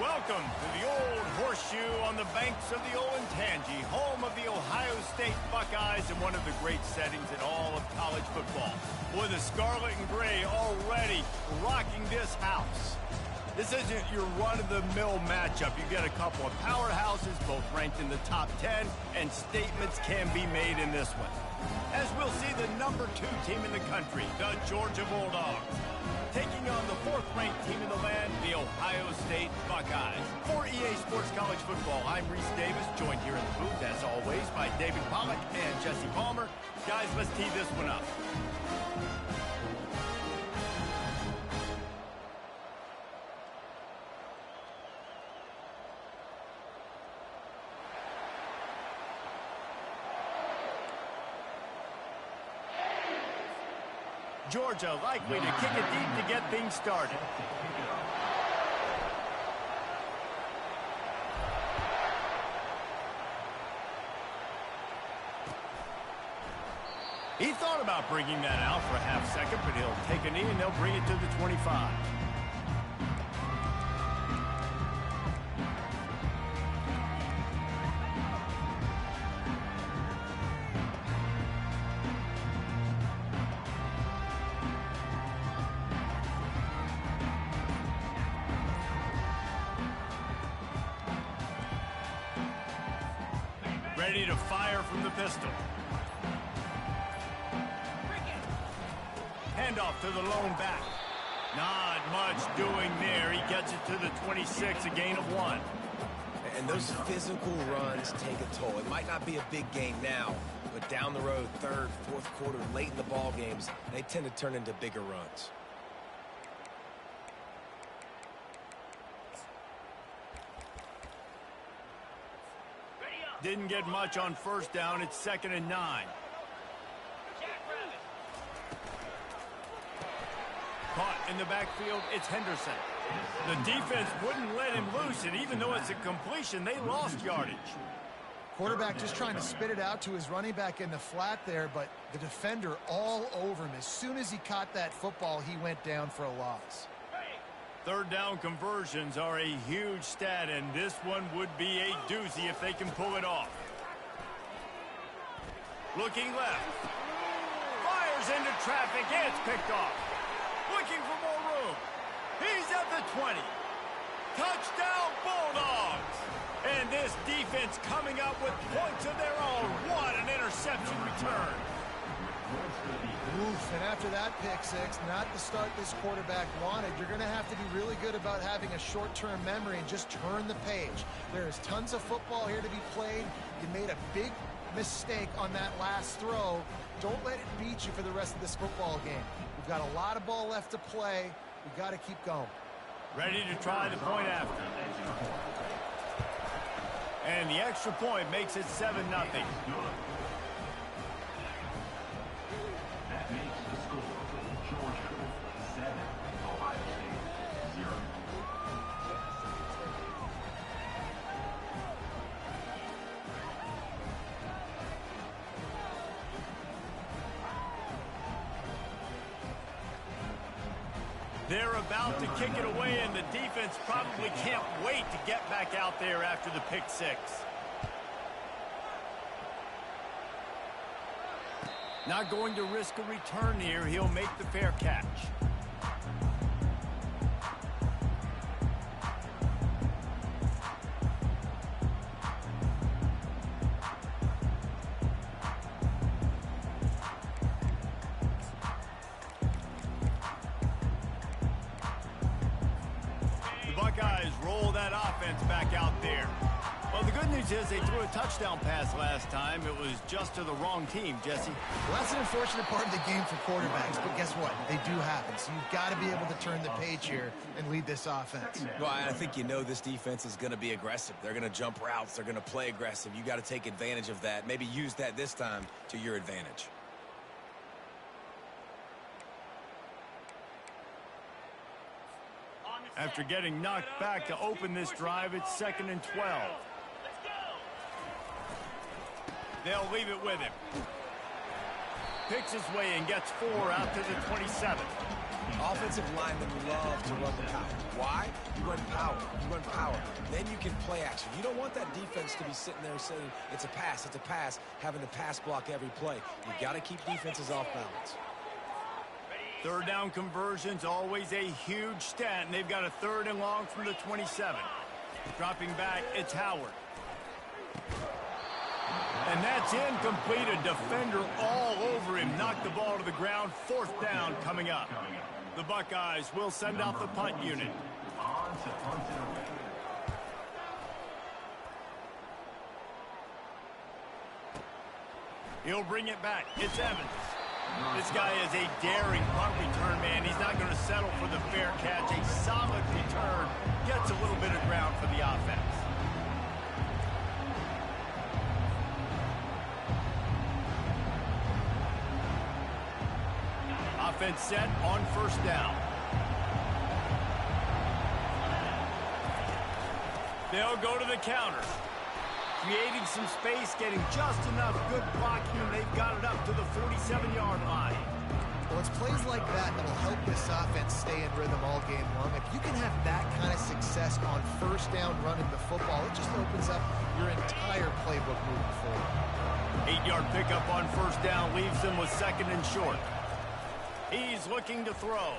Welcome to the Old Horseshoe on the banks of the Olentangy, home of the Ohio State Buckeyes and one of the great settings in all of college football. Boy, the Scarlet and Gray already rocking this house. This isn't your run-of-the-mill matchup. You've got a couple of powerhouses, both ranked in the top 10, and statements can be made in this one. As we'll see the number 2 team in the country, the Georgia Bulldogs, taking on the 4th-ranked team in the land, the Ohio State Buckeyes. For EA Sports College Football, I'm Reese Davis, joined here in the booth, as always, by David Pollack and Jesse Palmer. Guys, let's tee this one up. Georgia likely to kick it deep to get things started. He thought about bringing that out for a half second, but he'll take a knee and they'll bring it to the 25. Ready to fire from the pistol. Handoff to the lone back. Not much doing there. He gets it to the 26, a gain of 1. And those physical runs take a toll. It might not be a big gain now, but down the road, 3rd, 4th quarter, late in the ball games, they tend to turn into bigger runs. Didn't get much on 1st down. It's 2nd and 9. Caught in the backfield, it's Henderson. The defense wouldn't let him loose, and even though it's a completion, they lost yardage. Quarterback just trying to spit it out to his running back in the flat there, but the defender all over him. As soon as he caught that football, he went down for a loss. 3rd down conversions are a huge stat, and this one would be a doozy if they can pull it off. Looking left. Fires into traffic, and it's picked off. Looking for more room. He's at the 20. Touchdown, Bulldogs! And this defense coming up with points of their own. What an interception return. Oof, and after that pick six, not the start this quarterback wanted. You're going to have to be really good about having a short-term memory and just turn the page. There's tons of football here to be played. You made a big mistake on that last throw. Don't let it beat you for the rest of this football game. We've got a lot of ball left to play. We've got to keep going. Ready to try the point after. And the extra point makes it 7-0. They're about to kick it away, and the defense probably can't wait to get back out there after the pick six. Not going to risk a return here. He'll make the fair catch. Buckeyes roll that offense back out there. Well, the good news is they threw a touchdown pass last time. It was just to the wrong team, Jesse. Well, that's an unfortunate part of the game for quarterbacks, but guess what? They do happen. So you've got to be able to turn the page here and lead this offense. Well, I think you know this defense is going to be aggressive. They're going to jump routes. They're going to play aggressive. You got to take advantage of that. Maybe use that this time to your advantage. After getting knocked back to open this drive, it's 2nd and 12. They'll leave it with him. Picks his way and gets 4 out to the 27. Offensive linemen love to run the power. Why? You run power. You run power. Then you can play action. You don't want that defense to be sitting there saying, it's a pass, having to pass block every play. You got to keep defenses off balance. Third down conversion's always a huge stat, and they've got a 3rd and long from the 27. Dropping back, it's Howard. And that's incomplete. A defender all over him. Knocked the ball to the ground. 4th down coming up. The Buckeyes will send out the punt unit. He'll bring it back. It's Evans. This guy is a daring punt return man. He's not going to settle for the fair catch. A solid return. Gets a little bit of ground for the offense. Offense set on 1st down. They'll go to the counter. Creating some space, getting just enough good blocking, and they've got it up to the 47-yard line. Well, it's plays like that that'll help this offense stay in rhythm all game long. If you can have that kind of success on 1st down running the football, it just opens up your entire playbook moving forward. 8-yard pickup on 1st down leaves them with 2nd and short. He's looking to throw.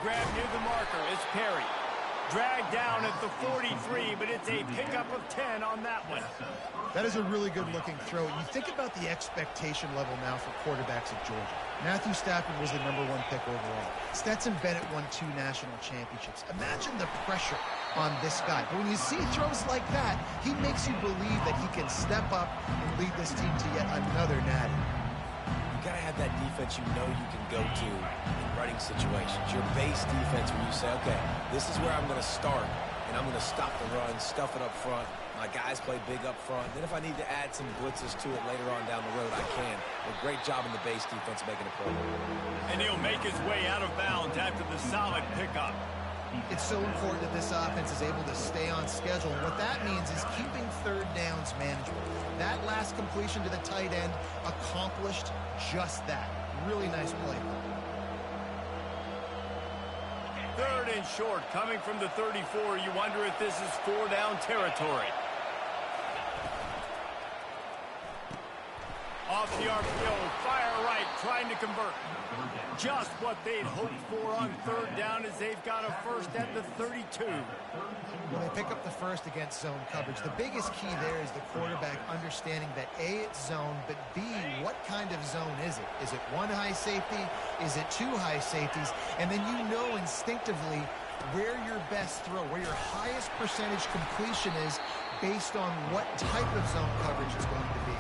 Grab near the marker. It's Perry. Dragged down at the 43, but it's a pickup of 10 on that one. That is a really good-looking throw. You think about the expectation level now for quarterbacks at Georgia. Matthew Stafford was the #1 pick overall. Stetson Bennett won 2 national championships. Imagine the pressure on this guy. But when you see throws like that, he makes you believe that he can step up and lead this team to yet another natty. You got to have that defense you know you can go to in running situations. Your base defense where you say, okay, this is where I'm going to start, and I'm going to stop the run, stuff it up front. My guys play big up front. Then if I need to add some blitzes to it later on down the road, I can. A great job in the base defense making a play. And he'll make his way out of bounds after the solid pickup. It's so important that this offense is able to stay on schedule. And what that means is keeping 3rd downs manageable. That last completion to the tight end accomplished just that. Really nice play. 3rd and short coming from the 34. You wonder if this is 4-down territory. Off the RPO, fire right, trying to convert. Just what they'd hoped for on 3rd down as they've got a 1st at the 32. When they pick up the 1st against zone coverage, the biggest key there is the quarterback understanding that A, it's zone, but B, what kind of zone is it? Is it 1 high safety? Is it 2 high safeties? And then you know instinctively where your best throw, where your highest percentage completion is based on what type of zone coverage it's going to be.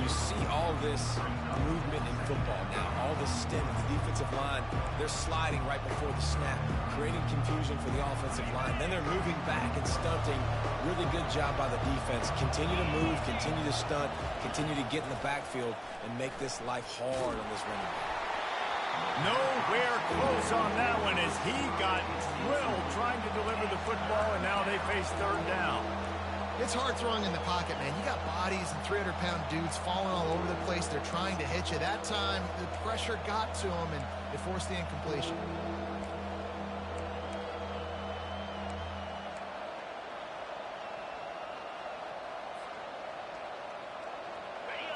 You see all this movement in football now, all the stem of the defensive line. They're sliding right before the snap, creating confusion for the offensive line. Then they're moving back and stunting. Really good job by the defense. Continue to move, continue to stunt, continue to get in the backfield, and make this life hard on this running back. Nowhere close on that one as he got drilled trying to deliver the football, and now they face 3rd down. It's hard throwing in the pocket, man. You got bodies and 300-pound dudes falling all over the place. They're trying to hit you. That time, the pressure got to them, and it forced the incompletion.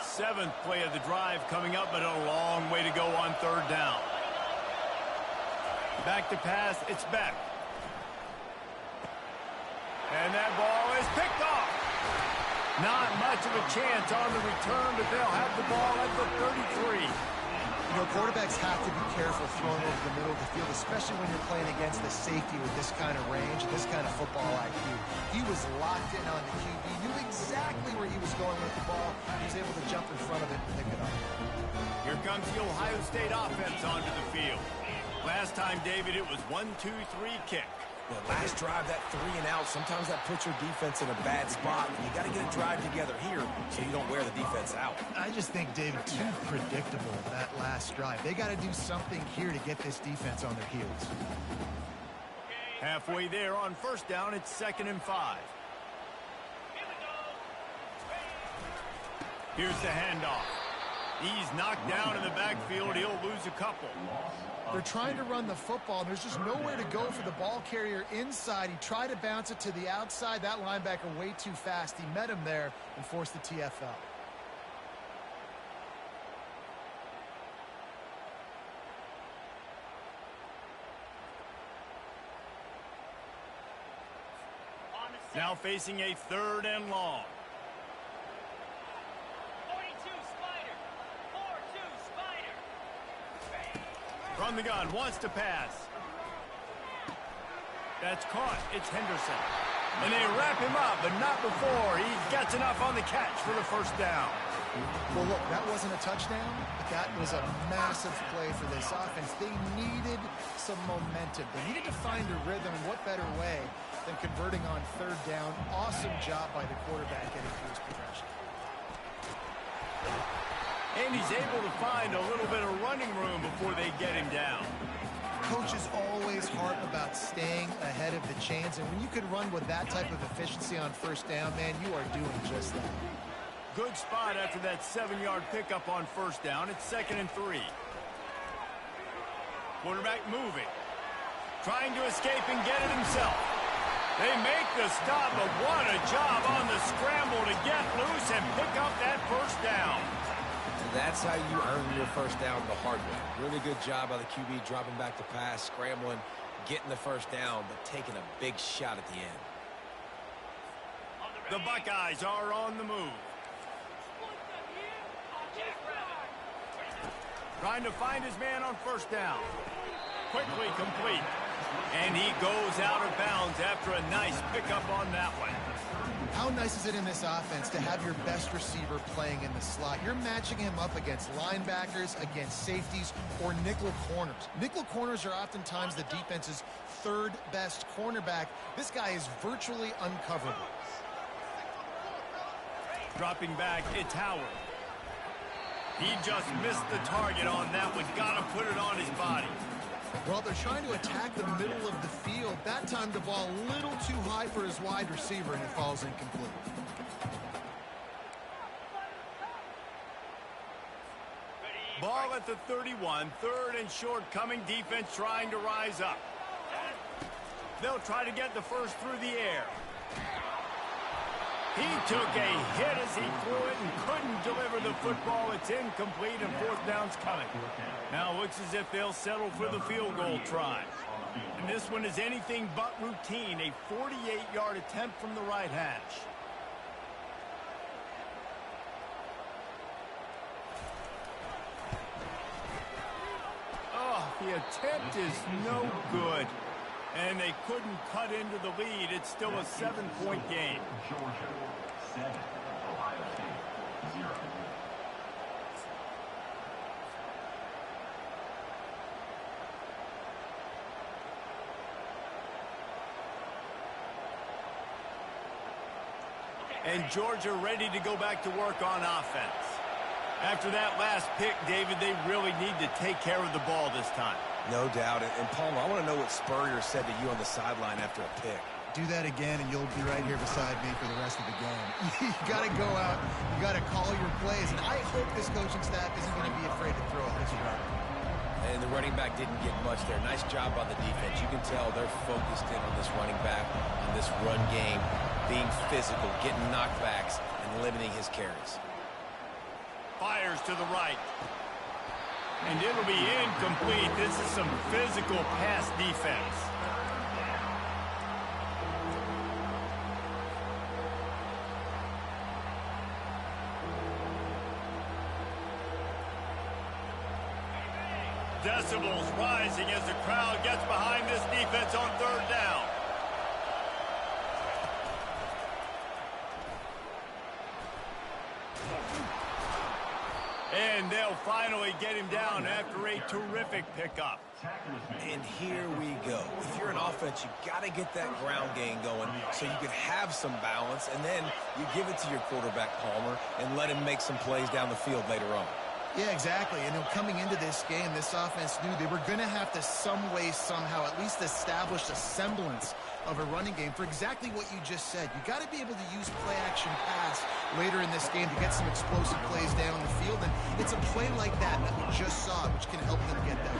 Seventh play of the drive coming up, but a long way to go on 3rd down. Back to pass, it's Beck. And that ball is picked off. Not much of a chance on the return, but they'll have the ball at the 33. You know, quarterbacks have to be careful throwing over the middle of the field, especially when you're playing against the safety with this kind of range and this kind of football IQ. He was locked in on the QB, knew exactly where he was going with the ball. He was able to jump in front of it and pick it up. Here comes the Ohio State offense onto the field. Last time, David, it was 1-2-3 kick. The last drive, that 3 and out, sometimes that puts your defense in a bad spot. And you got to get a drive together here so you don't wear the defense out. I just think, David, too predictable that last drive. They got to do something here to get this defense on their heels. Halfway there on 1st down, it's 2nd and 5. Here's the handoff. He's knocked down in the backfield. He'll lose a couple. They're trying to run the football, and there's just nowhere to go for the ball carrier inside. He tried to bounce it to the outside. That linebacker way too fast. He met him there and forced the TFL. Now facing a 3rd and long. 42 Spider. 4-2 Spider. From the gun, wants to pass. That's caught. It's Henderson. And they wrap him up, but not before he gets enough on the catch for the 1st down. Well, look, that wasn't a touchdown, but that was a massive play for this offense. They needed some momentum. They needed to find a rhythm, and what better way than converting on 3rd down. Awesome job by the quarterback getting through his progression. And he's able to find a little bit of running room before they get him down. Coaches always harp about staying ahead of the chains, and when you can run with that type of efficiency on 1st down, man, you are doing just that. Good spot after that 7-yard pickup on 1st down. It's 2nd and 3. Quarterback moving. Trying to escape and get it himself. They make the stop, but what a job on the scramble to get loose and pick up that 1st down. And that's how you earn your 1st down the hard way. Really good job by the QB dropping back to pass, scrambling, getting the 1st down, but taking a big shot at the end. The Buckeyes are on the move. Trying to find his man on 1st down. Quickly complete. And he goes out of bounds after a nice pickup on that one. How nice is it in this offense to have your best receiver playing in the slot? You're matching him up against linebackers, against safeties, or nickel corners. Nickel corners are oftentimes the defense's 3rd best cornerback. This guy is virtually uncoverable. Dropping back, it's Howard. He just missed the target on that one. Gotta put it on his body. Well, they're trying to attack the middle of the field. That time the ball a little too high for his wide receiver, and it falls incomplete. Ball at the 31, 3rd and short coming. Defense trying to rise up. They'll try to get the 1st through the air. He took a hit as he threw it and couldn't deliver the football. It's incomplete, and 4th down's coming. Now it looks as if they'll settle for the field goal try. And this one is anything but routine, a 48-yard attempt from the right hash. Oh, the attempt is no good. And they couldn't cut into the lead. It's still a 7-point game. Georgia 7, Ohio State 0. And Georgia ready to go back to work on offense. After that last pick, David, they really need to take care of the ball this time. No doubt. And Palmer, I want to know what Spurrier said to you on the sideline after a pick. Do that again, and you'll be right here beside me for the rest of the game. You got to go out. You got to call your plays. And I hope this coaching staff isn't going to be afraid to throw it this run. And the running back didn't get much there. Nice job on the defense. You can tell they're focused in on this running back, on this run game, being physical, getting knockbacks, and limiting his carries. Fires to the right. And it'll be incomplete. This is some physical pass defense. Decibels rising as the crowd gets behind this defense on 3rd down. And they'll finally get him down after a terrific pickup. And here we go. If you're an offense, you got to get that ground game going so you can have some balance, and then you give it to your quarterback, Palmer, and let him make some plays down the field later on. Yeah, exactly. And coming into this game, this offense knew they were going to have to some way, somehow, at least establish a semblance of a running game for exactly what you just said. You got to be able to use play-action pass later in this game to get some explosive plays down the field, and it's a play like that we just saw, which can help them get that.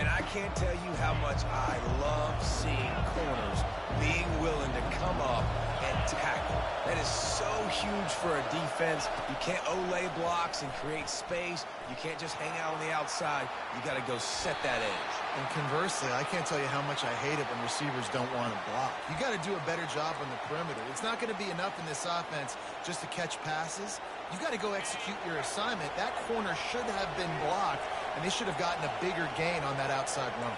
And I can't tell you how much I love seeing corners being willing to come up and tackle. That is so huge for a defense. You can't olay blocks and create space. You can't just hang out on the outside. You got to go set that edge. And conversely, I can't tell you how much I hate it when receivers don't want to block. You got to do a better job on the perimeter. It's not going to be enough in this offense just to catch passes. You got to go execute your assignment. That corner should have been blocked, and they should have gotten a bigger gain on that outside run.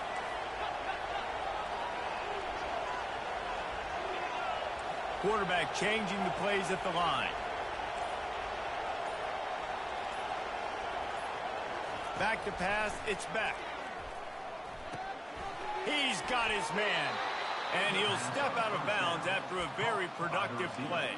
Quarterback changing the plays at the line. Back to pass, it's back. He's got his man, and he'll step out of bounds after a very productive play.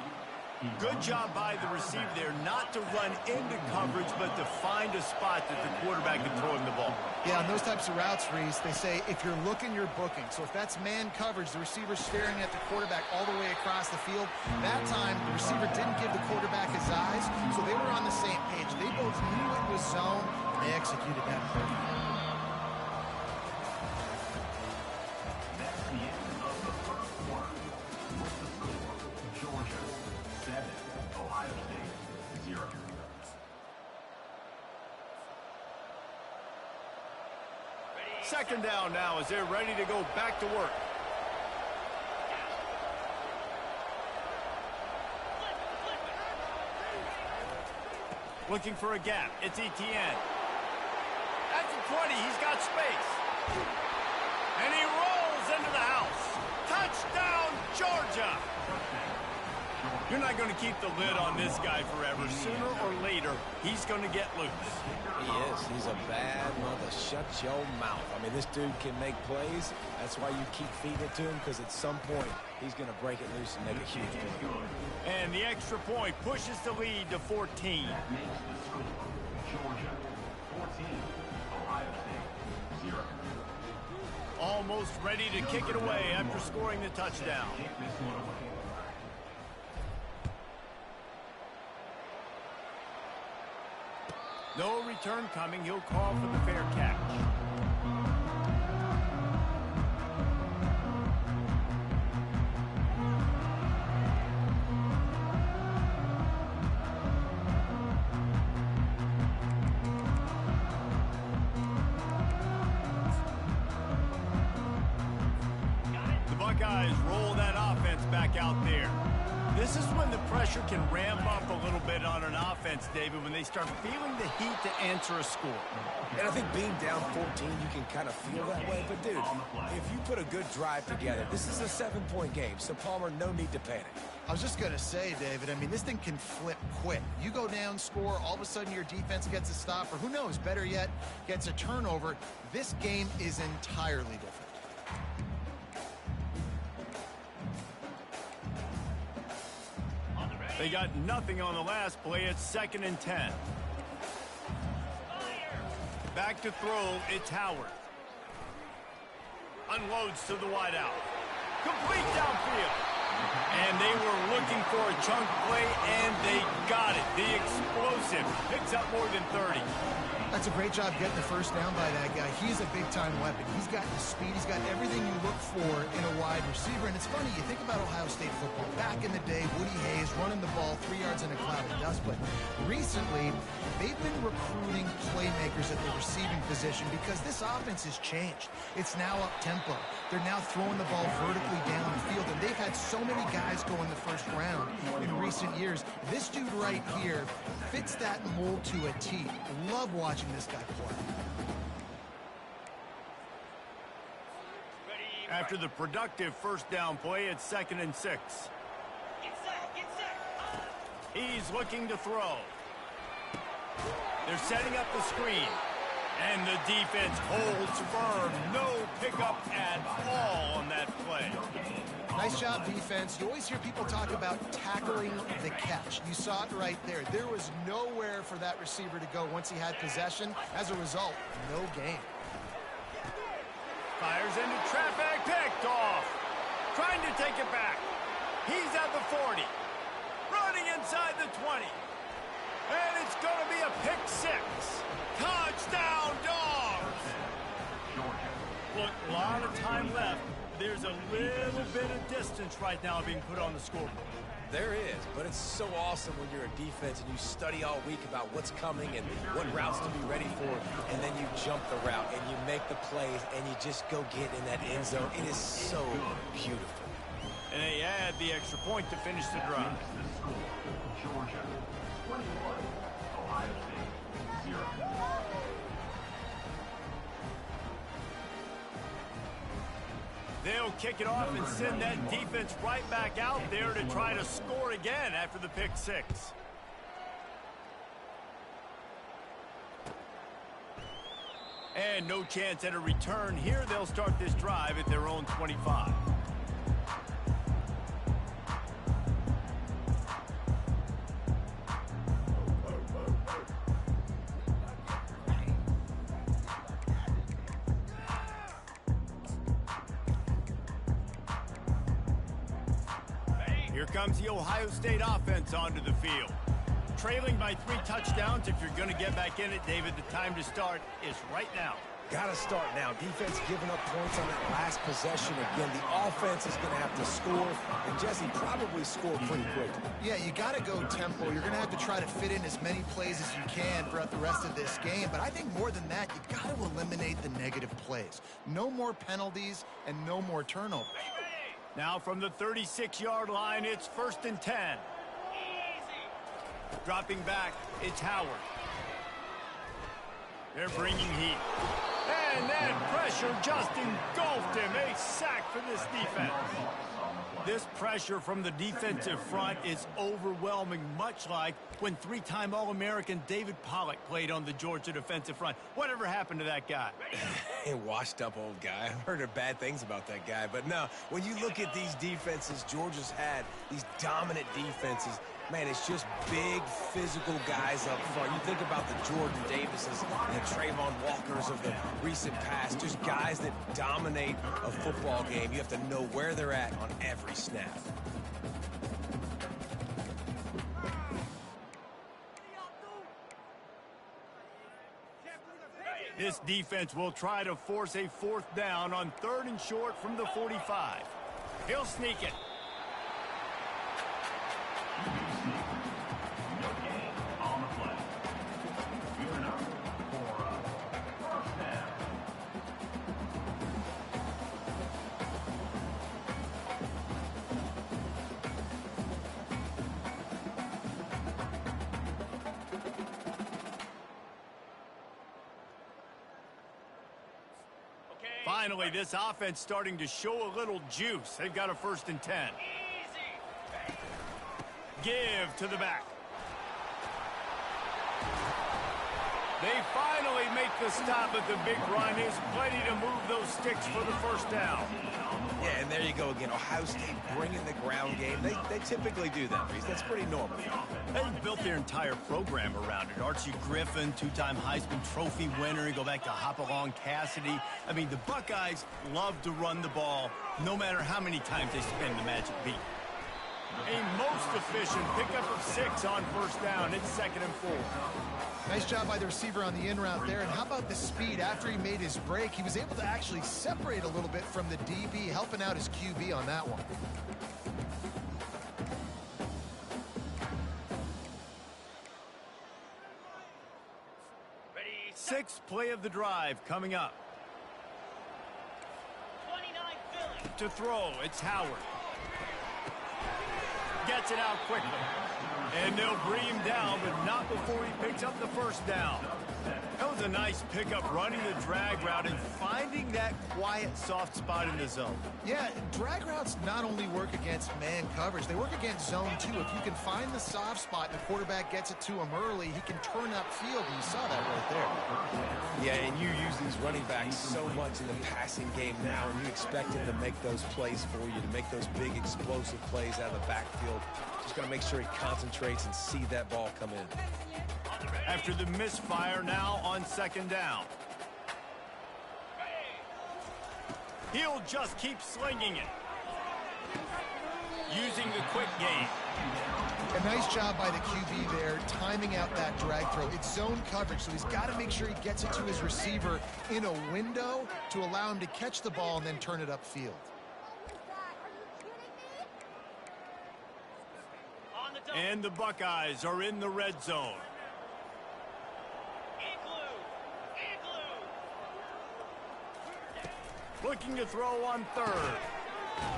Good job by the receiver there, not to run into coverage, but to find a spot that the quarterback can throw him the ball. Yeah, on those types of routes, Reese, they say if you're looking, you're booking. So if that's man coverage, the receiver's staring at the quarterback all the way across the field. That time, the receiver didn't give the quarterback his eyes, so they were on the same page. They both knew it was zone, and they executed that perfectly. That's the end of the first quarter. What's the score? Georgia 7, Ohio State 0. Second down now as they're ready to go back to work. Looking for a gap. It's Kttn. At the 20, he's got space. And he rolls into the house. Touchdown, Georgia! You're not going to keep the lid on this guy forever. Sooner or later, he's going to get loose. He is. He's a bad mother. Shut your mouth. I mean, this dude can make plays. That's why you keep feeding it to him, because at some point, he's going to break it loose and make a huge play. And the extra point pushes the lead to 14. That makes the score. Georgia 14, Ohio State 0. Almost ready to kick it away after scoring the touchdown. Kick this one away. No return coming. He'll call for the fair catch. The Buckeyes roll that offense back out there. This is when the pressure can ramp up a little bit on an offense, David, when they start feeling the heat to answer a score. And I think being down 14, you can kind of feel that way. But, dude, if you put a good drive together, this is a 7-point game. So, Palmer, no need to panic. I was just going to say, David, I mean, this thing can flip quick. You go down, score, all of a sudden your defense gets a stop, or who knows, better yet, gets a turnover. This game is entirely different. They got nothing on the last play. It's 2nd and 10. Back to throw. It's Howard. Unloads to the wideout. Complete downfield. And they were looking for a chunk play, and they got it. The explosive picks up more than 30. That's a great job getting the first down by that guy. He's a big-time weapon. He's got the speed. He's got everything you look for in a wide receiver. And it's funny, you think about Ohio State football. Back in the day, Woody Hayes running the ball 3 yards in a cloud of dust. But recently, they've been recruiting playmakers at the receiving position because this offense has changed. It's now up-tempo. They're now throwing the ball vertically down the field. And they've had so many guys go in the first round in recent years. This dude right here fits that mold to a T. Love watching this guy play. After the productive first down play, it's 2nd and 6. Get set, get set. He's looking to throw. They're setting up the screen. And the defense holds firm. No pickup at all on that play. Nice job, defense. You always hear people talk about tackling the catch. You saw it right there. There was nowhere for that receiver to go once he had possession. As a result, no gain. Fires into traffic, picked off. to take it back. He's at the 40. Running inside the 20. And it's going to be a pick six. Touchdown, Dogs! Look, a lot of time left. There's a little bit of distance right now being put on the scoreboard. There is, but it's so awesome when you're a defense and you study all week about what's coming and what routes to be ready for, and then you jump the route and you make the plays and you just go get in that end zone. It is so beautiful. And they add the extra point to finish the drive. Georgia, 21. Ohio State, 0. They'll kick it off and send that defense right back out there to try to score again after the pick six. And no chance at a return here. They'll start this drive at their own 25. Here comes the Ohio State offense onto the field. Trailing by 3 touchdowns. If you're going to get back in it, David, the time to start is right now. Got to start now. Defense giving up points on that last possession. Again, the offense is going to have to score, and Jesse probably score pretty quickly. Yeah, you got to go tempo. You're going to have to try to fit in as many plays as you can throughout the rest of this game. But I think more than that, you got to eliminate the negative plays. No more penalties and no more turnovers. Now from the 36-yard line, it's 1st and 10. Dropping back, it's Howard. They're bringing heat. And then pressure just engulfed him. A sack for this defense. This pressure from the defensive front is overwhelming, much like when 3-time All-American David Pollock played on the Georgia defensive front. Whatever happened to that guy? A washed-up old guy. I've heard of bad things about that guy. But no, when you look at these defenses Georgia's had, these dominant defenses, man, it's just big, physical guys up front. You think about the Jordan Davises and the Trayvon Walkers of the recent past, just guys that dominate a football game. You have to know where they're at on every snap. This defense will try to force a 4th down on 3rd and short from the 45. He'll sneak it. On the play. Good enough for a first down. Finally, this offense starting to show a little juice. They've got a 1st and 10. Give to the back. They finally make the stop at the big run. Is plenty to move those sticks for the 1st down. Yeah, and there you go again. Ohio State bringing the ground game. They typically do that, Reese. That's pretty normal. They've built their entire program around it. Archie Griffin, 2-time Heisman Trophy winner. You go back to Hopalong Cassidy. I mean, the Buckeyes love to run the ball, no matter how many times they spin the magic beat. A most efficient pickup of 6 on 1st down. It's 2nd and 4. Nice job by the receiver on the in route there. And how about the speed? After he made his break, he was able to actually separate a little bit from the DB, helping out his QB on that one. Sixth play of the drive coming up. 29 Philly. To throw, it's Howard. Gets it out quickly. And they'll bring him down, but not before he picks up the 1st down. That was a nice pickup, running the drag route and finding that quiet, soft spot in the zone. Yeah, drag routes not only work against man coverage, they work against zone too. If you can find the soft spot and the quarterback gets it to him early, he can turn upfield, and you saw that right there. Yeah, and you use these running backs so much in the passing game now, and you expect them to make those plays for you, to make those big explosive plays out of the backfield. Just got to make sure he concentrates and see that ball come in. After the misfire, now on 2nd down. He'll just keep slinging it. Using the quick game. A nice job by the QB there, timing out that drag throw. It's zone coverage, so he's got to make sure he gets it to his receiver in a window to allow him to catch the ball and then turn it upfield. And the Buckeyes are in the red zone. Looking to throw on third.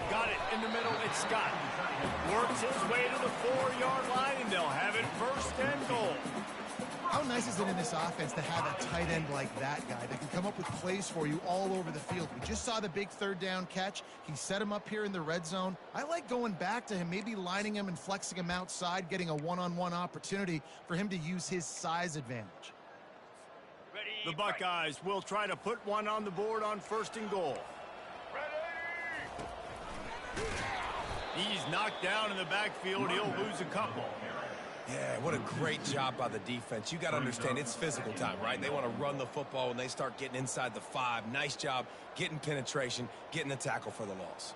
Got it in the middle. It's Scott. Works his way to the 4-yard line, and they'll have it first and goal. How nice is it in this offense to have a tight end like that guy that can come up with plays for you all over the field? We just saw the big third down catch. He set him up here in the red zone. I like going back to him, maybe lining him and flexing him outside, getting a one-on-one opportunity for him to use his size advantage. The Buckeyes will try to put one on the board on first and goal. He's knocked down in the backfield. He'll lose a couple. Yeah, what a great job by the defense. You got to understand, it's physical time, right? They want to run the football when they start getting inside the 5. Nice job getting penetration, getting the tackle for the loss.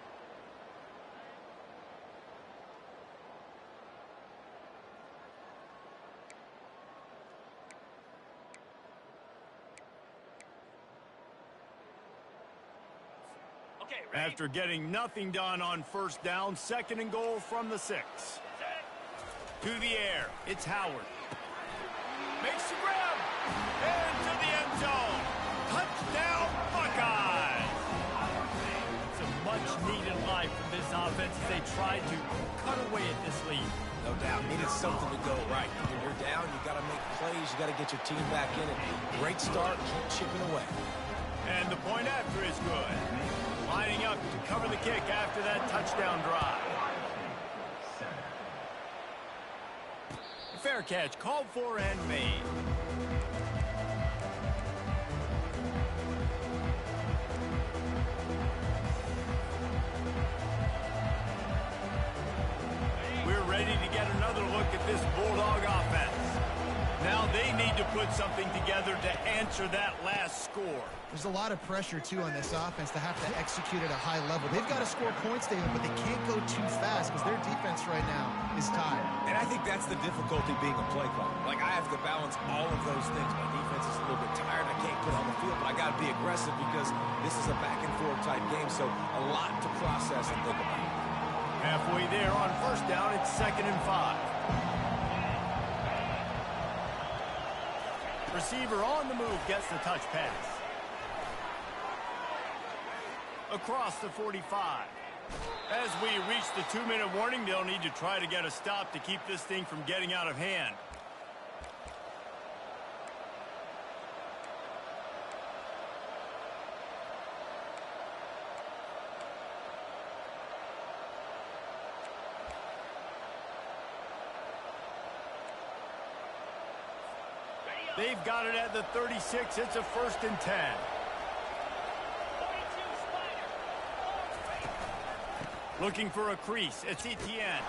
After getting nothing done on first down, second and goal from the 6. To the air, it's Howard. Makes the grab. Into the end zone. Touchdown, Buckeyes. It's a much-needed life from this offense as they try to cut away at this lead. No doubt. Needed something to go right. When you're down, you got to make plays. You got to get your team back in it. Great start. Keep chipping away. And the point after is good. Lining up to cover the kick after that touchdown drive. Fair catch called for and made. We're ready to get another look at this Bulldog offense. Now they need to put something together to answer that last score. There's a lot of pressure, too, on this offense to have to execute at a high level. They've got to score points, David, but they can't go too fast because their defense right now is tired. And I think that's the difficulty being a play caller. Like, I have to balance all of those things. My defense is a little bit tired. I can't put on the field, but I got to be aggressive because this is a back-and-forth type game, so a lot to process and think about. Halfway there on first down, it's 2nd and 5. Receiver on the move gets the touch pass. Across the 45. As we reach the 2-minute warning, they'll need to try to get a stop to keep this thing from getting out of hand. They've got it at the 36. It's a 1st and 10. Looking for a crease. It's Kttn.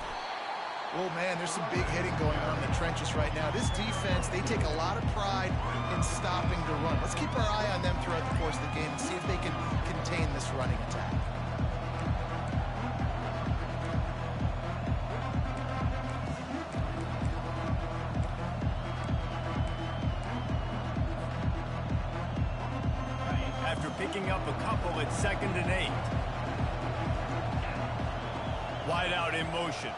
Oh, man, there's some big hitting going on in the trenches right now. This defense, they take a lot of pride in stopping the run. Let's keep our eye on them throughout the course of the game and see if they can contain this running attack. After picking up a couple, it's 2nd and 8. Wide out in motion.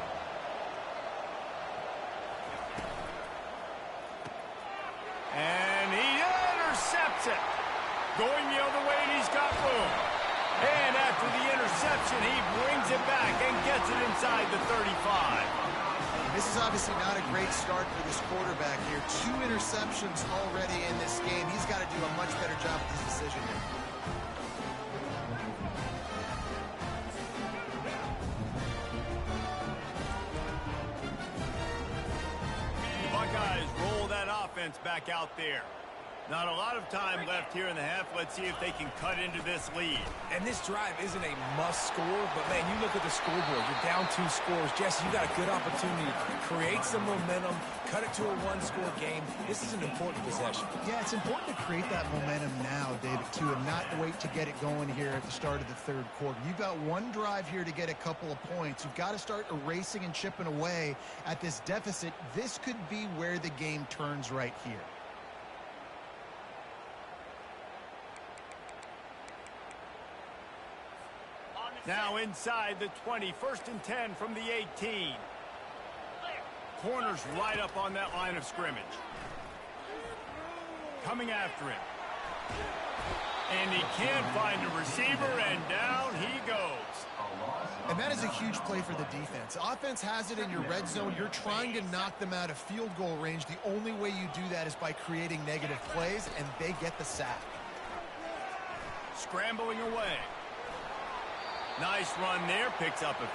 And he intercepts it. Going the other way, and he's got room. And after the interception, he brings it back and gets it inside the 35. This is obviously not a great start for this quarterback here. 2 interceptions already in this game. He's got to do a much better job with his decision here. Buckeyes roll that offense back out there. Not a lot of time left here in the half. Let's see if they can cut into this lead. And this drive isn't a must score, but, man, you look at the scoreboard. You're down 2 scores. Jesse, you got a good opportunity to create some momentum, cut it to a 1-score game. This is an important possession. Yeah, it's important to create that momentum now, David, too, and not wait to get it going here at the start of the third quarter. You've got one drive here to get a couple of points. You've got to start erasing and chipping away at this deficit. This could be where the game turns right here. Now inside the 20, 1st and 10 from the 18. Corners right up on that line of scrimmage. Coming after him. And he can't find a receiver, and down he goes. And that is a huge play for the defense. Offense has it in your red zone. You're trying to knock them out of field goal range. The only way you do that is by creating negative plays, and they get the sack. Scrambling away. Nice run there, picks up a...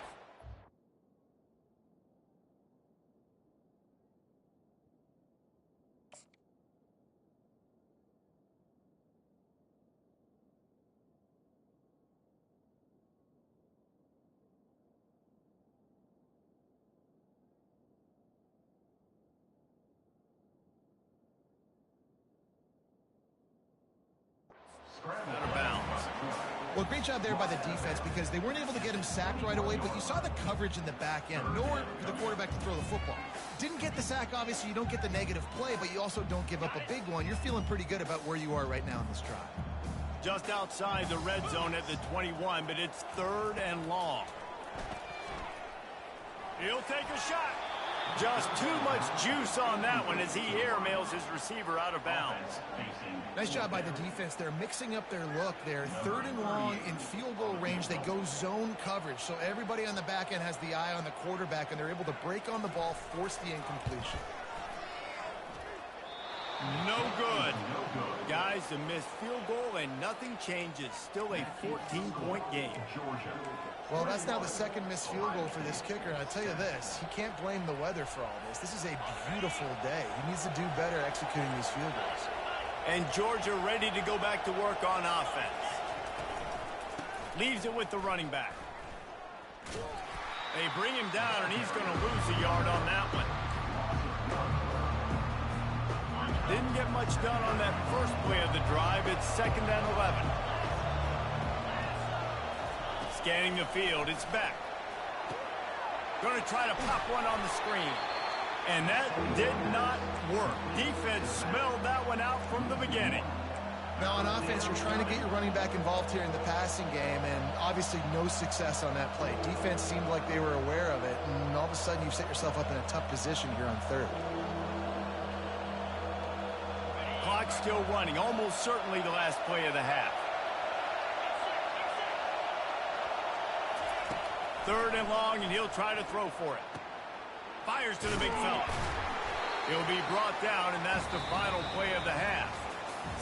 Out of bounds. Well, great job there by the defense because they weren't able to get him sacked right away, but you saw the coverage in the back end. Nowhere for the quarterback to throw the football. Didn't get the sack, obviously. You don't get the negative play, but you also don't give up a big one. You're feeling pretty good about where you are right now in this drive. Just outside the red zone at the 21, but it's 3rd and long. He'll take a shot. Just too much juice on that one as he airmails his receiver out of bounds. Nice job by the defense. They're mixing up their look. They're 3rd and long in field goal range. They go zone coverage, so everybody on the back end has the eye on the quarterback, and they're able to break on the ball, force the incompletion. No good. Guys, a missed field goal, and nothing changes. Still a 14-point game. Well, that's now the 2nd missed field goal for this kicker, and I tell you this, he can't blame the weather for all this. This is a beautiful day. He needs to do better executing these field goals. And Georgia ready to go back to work on offense. Leaves it with the running back. They bring him down, and he's going to lose a yard on that one. Didn't get much done on that first play of the drive. It's 2nd and 11. Scanning the field, it's back. Going to try to pop one on the screen. And that did not work. Defense smelled that one out from the beginning. Now on offense, you're trying to get your running back involved here in the passing game, and obviously no success on that play. Defense seemed like they were aware of it, and all of a sudden you've set yourself up in a tough position here on 3rd. Clock's still running, almost certainly the last play of the half. 3rd and long, and he'll try to throw for it. Fires to the big fella. He'll be brought down, and that's the final play of the half.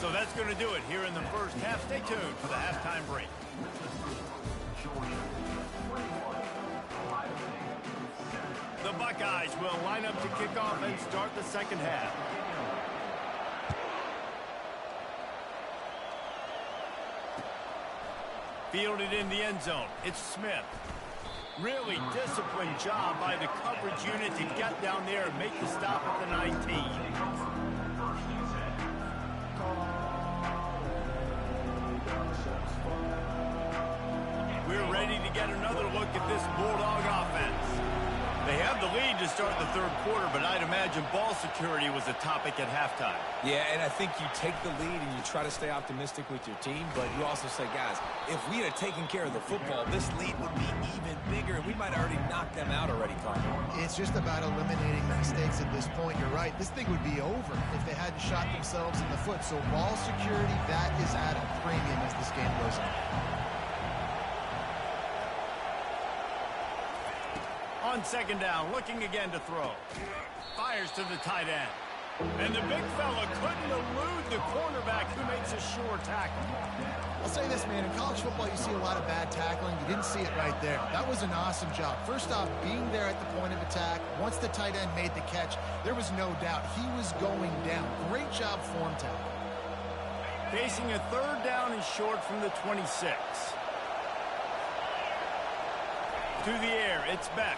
So that's going to do it here in the first half. Stay tuned for the halftime break. The Buckeyes will line up to kick off and start the 2nd half. Fielded in the end zone. It's Smith. Really disciplined job by the coverage unit to get down there and make the stop at the 19. We're ready to get another look at this Bulldog offense. They have the lead to start the 3rd quarter, but I'd imagine ball security was a topic at halftime. Yeah, and I think you take the lead and you try to stay optimistic with your team, but you also say, guys, if we had taken care of the football, this lead would be even bigger, and we might have already knocked them out already, Carter. It's just about eliminating the mistakes at this point. You're right. This thing would be over if they hadn't shot themselves in the foot. So ball security, that is at a premium as this game goes on. On 2nd down, looking again to throw. Fires to the tight end. And the big fella couldn't elude the cornerback who makes a sure tackle. I'll say this, man. In college football, you see a lot of bad tackling. You didn't see it right there. That was an awesome job. First off, being there at the point of attack. Once the tight end made the catch, there was no doubt he was going down. Great job form tackle. Facing a third down and short from the 26. To the air, it's Beck.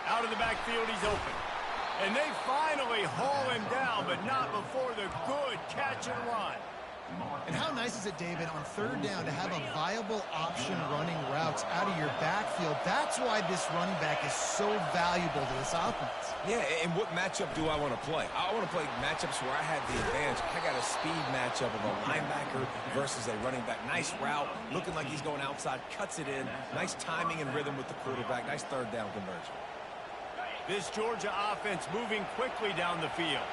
Out of the backfield, he's open. And they finally haul him down, but not before the good catch and run. And how nice is it, David, on third down to have a viable option running routes out of your backfield? That's why this running back is so valuable to this offense. Yeah, and what matchup do I want to play? I want to play matchups where I have the advantage. I got a speed matchup of a linebacker versus a running back. Nice route, looking like he's going outside, cuts it in. Nice timing and rhythm with the quarterback. Nice third down conversion. This Georgia offense moving quickly down the field.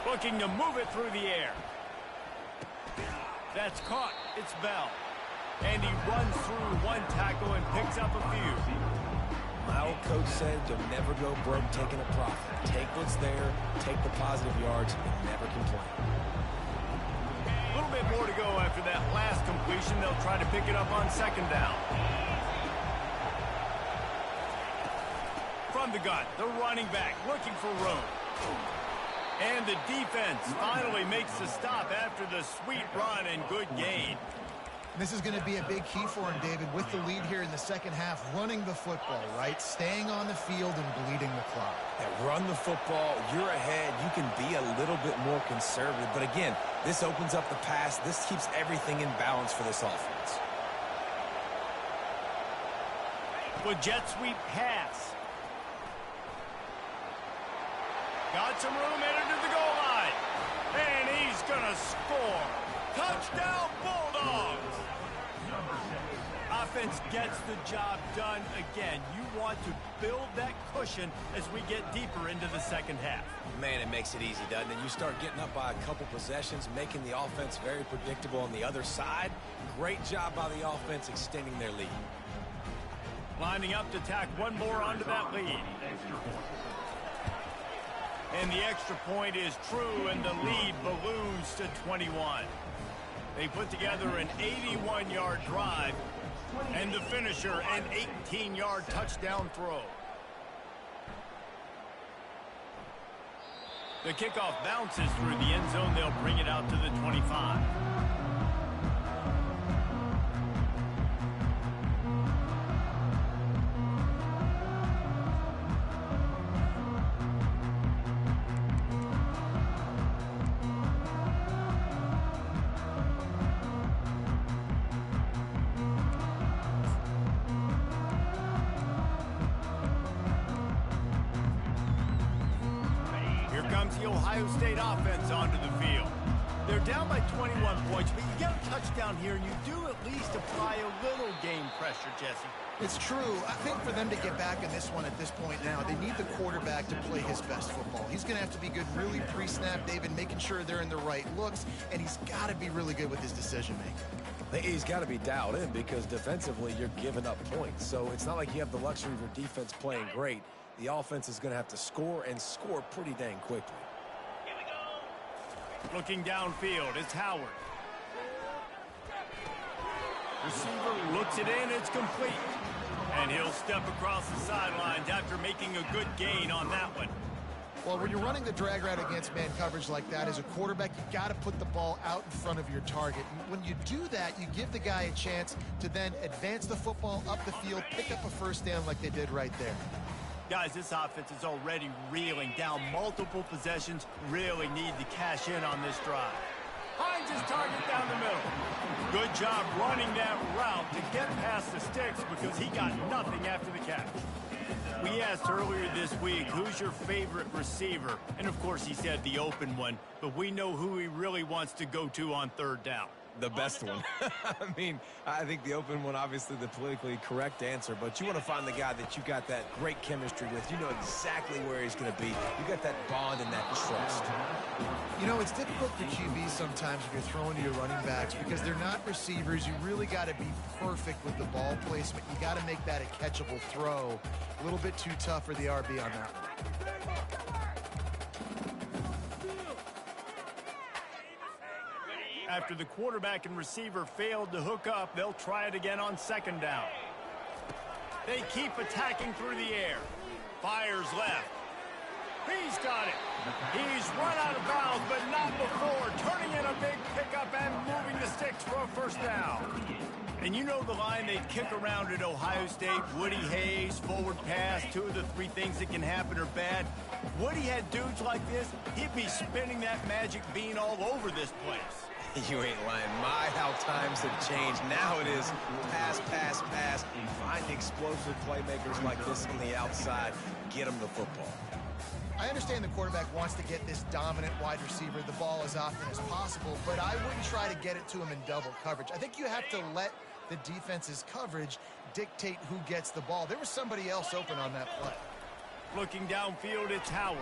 Looking to move it through the air. That's caught. It's Bell. And he runs through one tackle and picks up a few. My old coach said you'll never go broke taking a profit. Take what's there, take the positive yards, and never complain. A little bit more to go after that last completion. They'll try to pick it up on second down. From the gun, the running back looking for room. And the defense finally makes the stop after the sweet run and good gain. This is going to be a big key for him, David, with the lead here in the second half, running the football, right? Staying on the field and bleeding the clock. Yeah, run the football, you're ahead, you can be a little bit more conservative. But again, this opens up the pass. This keeps everything in balance for this offense. With jet sweep pass. Got some room headed to the goal line. And he's going to score. Touchdown, Bulldogs. Offense gets the job done again. You want to build that cushion as we get deeper into the second half. Man, it makes it easy, doesn't it? You start getting up by a couple possessions, making the offense very predictable on the other side. Great job by the offense extending their lead. Lining up to tack one more onto that lead. And the extra point is true, and the lead balloons to 21. They put together an 81-yard drive, and the finisher, an 18-yard touchdown throw. The kickoff bounces through the end zone. They'll bring it out to the 25. The Ohio State offense onto the field. They're down by 21 points, but you get a touchdown here, and you do at least apply a little game pressure, Jesse. It's true. I think for them to get back in this one at this point now, they need the quarterback to play his best football. He's going to have to be good really pre-snap, David, making sure they're in the right looks, and he's got to be really good with his decision-making. He's got to be dialed in because defensively you're giving up points. So it's not like you have the luxury of your defense playing great. The offense is going to have to score and score pretty dang quickly. Looking downfield, it's Howard. Receiver looks it in, it's complete. And he'll step across the sidelines after making a good gain on that one. Well, when you're running the drag route against man coverage like that, as a quarterback, you got to put the ball out in front of your target. When you do that, you give the guy a chance to then advance the football up the field, pick up a first down like they did right there. Guys, this offense is already reeling down multiple possessions. Really need to cash in on this drive. Finds his target down the middle. Good job running that route to get past the sticks because he got nothing after the catch. We asked earlier this week, who's your favorite receiver? And of course he said the open one, but we know who he really wants to go to on third down. The best one. I mean, I think the open one, obviously the politically correct answer, but you want to find the guy that you got that great chemistry with. You know exactly where he's going to be. You got that bond and that trust. You know, it's difficult for QBs sometimes when you're throwing to your running backs because they're not receivers. You really got to be perfect with the ball placement. You got to make that a catchable throw. A little bit too tough for the RB on that one. After the quarterback and receiver failed to hook up, they'll try it again on second down. They keep attacking through the air. Fires left. He's got it. He's run out of bounds, but not before. Turning in a big pickup and moving the sticks for a first down. And you know the line they kick around at Ohio State, Woody Hayes, forward pass, 2 of the 3 things that can happen are bad. Woody had dudes like this, he'd be spinning that magic bean all over this place. You ain't lying. My, how times have changed. Now it is pass, pass, pass. Find explosive playmakers like this on the outside. Get them the football. I understand the quarterback wants to get this dominant wide receiver the ball as often as possible, but I wouldn't try to get it to him in double coverage. I think you have to let the defense's coverage dictate who gets the ball. There was somebody else open on that play. Looking downfield, it's Howard.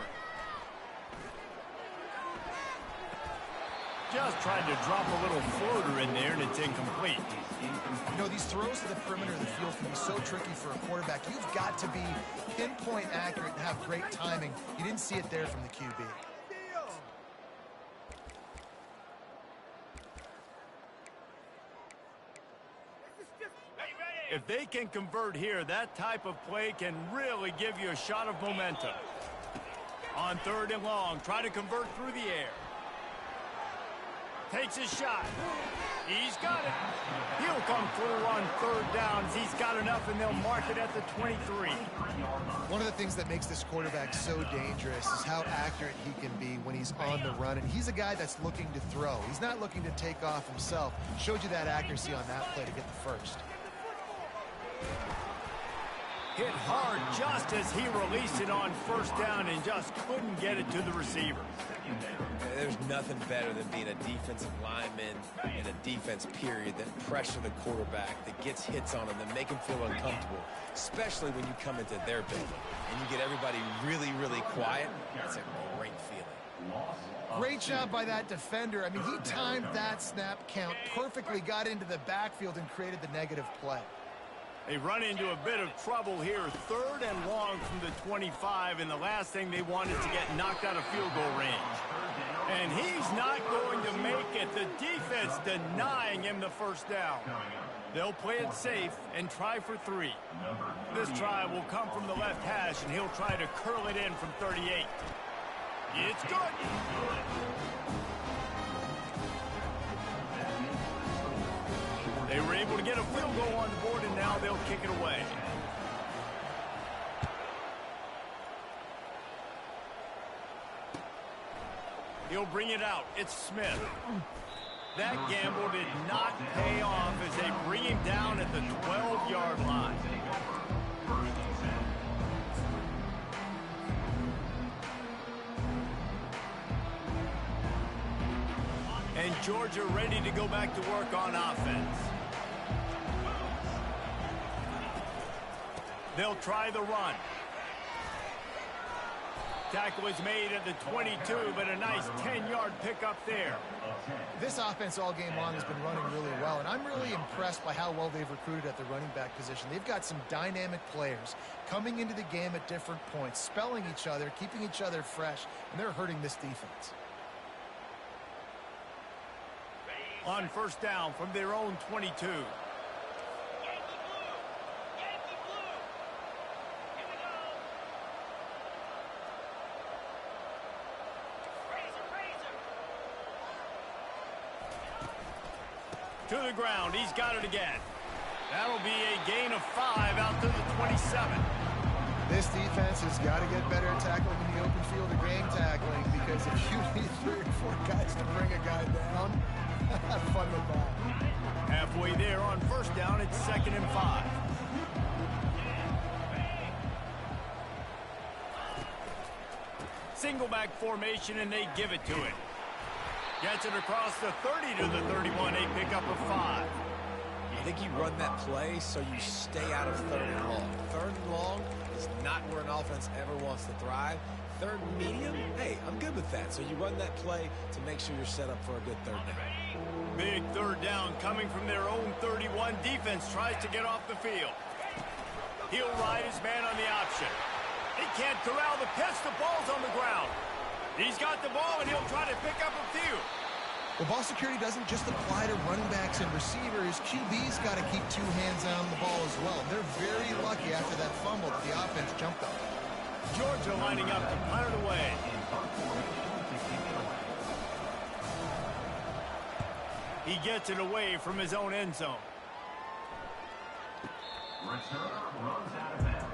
Just tried to drop a little floater in there, and it's incomplete. You know, these throws to the perimeter of the field can be so tricky for a quarterback. You've got to be pinpoint accurate and have great timing. You didn't see it there from the QB. If they can convert here, that type of play can really give you a shot of momentum. On 3rd and long, try to convert through the air. Takes his shot. He's got it. He'll come through on 3rd downs. He's got enough, and they'll mark it at the 23. One of the things that makes this quarterback so dangerous is how accurate he can be when he's on the run. And he's a guy that's looking to throw. He's not looking to take off himself. Showed you that accuracy on that play to get the first. Hit hard just as he released it on 1st down and just couldn't get it to the receiver. There's nothing better than being a defensive lineman in a defense period that pressure the quarterback, that gets hits on him, that make him feel uncomfortable, especially when you come into their building and you get everybody really, really quiet. That's a great feeling. Great job by that defender. I mean, he timed that snap count perfectly, got into the backfield and created the negative play. They run into a bit of trouble here. 3rd and long from the 25, and the last thing they want is to get knocked out of field goal range. And he's not going to make it. The defense denying him the 1st down. They'll play it safe and try for 3. This try will come from the left hash, and he'll try to curl it in from 38. It's good. They were able to get a field goal on the board, and now they'll kick it away. He'll bring it out. It's Smith. That gamble did not pay off as they bring him down at the 12-yard line. And Georgia ready to go back to work on offense. They'll try the run. Tackle is made at the 22, but a nice 10-yard pickup there. This offense all game long has been running really well, and I'm really impressed by how well they've recruited at the running back position. They've got some dynamic players coming into the game at different points, spelling each other, keeping each other fresh, and they're hurting this defense. On 1st down from their own 22. To the ground. He's got it again. That'll be a gain of 5 out to the 27. This defense has got to get better at tackling in the open field or game tackling, because if you need 3 or 4 guys to bring a guy down, have fun with that. Halfway there on 1st down, it's 2nd and 5. Single back formation, and they give it to it. Gets it across the 30 to the 31, a pickup of 5. I think you run that play so you stay out of 3rd and long. 3rd and long is not where an offense ever wants to thrive. 3rd and medium, hey, I'm good with that. So you run that play to make sure you're set up for a good 3rd down. Big 3rd down coming from their own 31. Defense tries to get off the field. He'll ride his man on the option. He can't corral the pitch. The ball's on the ground. He's got the ball, and he'll try to pick up a few. Well, ball security doesn't just apply to running backs and receivers. QB's got to keep 2 hands on the ball as well. They're very lucky after that fumble that the offense jumped on. Georgia lining up to punt it away. He gets it away from his own end zone. Returner runs out of bounds.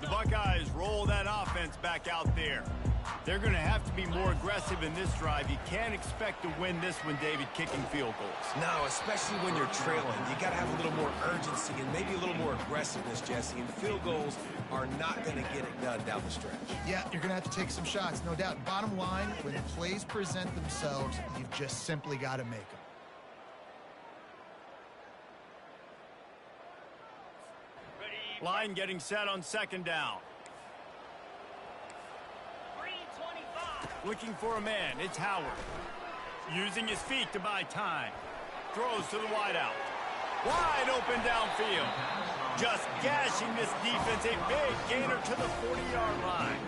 The Buckeyes roll that offense back out there. They're going to have to be more aggressive in this drive. You can't expect to win this one, David, kicking field goals. No, especially when you're trailing. You got to have a little more urgency and maybe a little more aggressiveness, Jesse. And field goals are not going to get it done down the stretch. Yeah, you're going to have to take some shots, no doubt. Bottom line, when plays present themselves, you've just simply got to make them. Line getting set on second down. Looking for a man, it's Howard. Using his feet to buy time. Throws to the wideout. Wide open downfield. Just gashing this defense, a big gainer to the 40-yard line.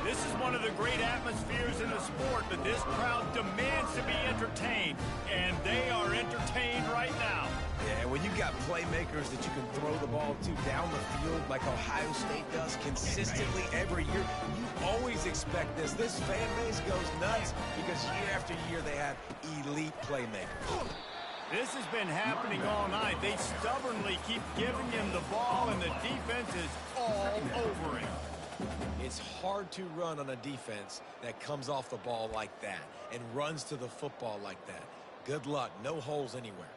This is one of the great atmospheres in the sport, but this crowd demands to be entertained, and they are entertained right now. Yeah, when you've got playmakers that you can throw the ball to down the field like Ohio State does consistently every year, you always expect this. This fan base goes nuts because year after year they have elite playmakers. This has been happening all night. They stubbornly keep giving him the ball, and the defense is all over him. It's hard to run on a defense that comes off the ball like that and runs to the football like that. Good luck. No holes anywhere.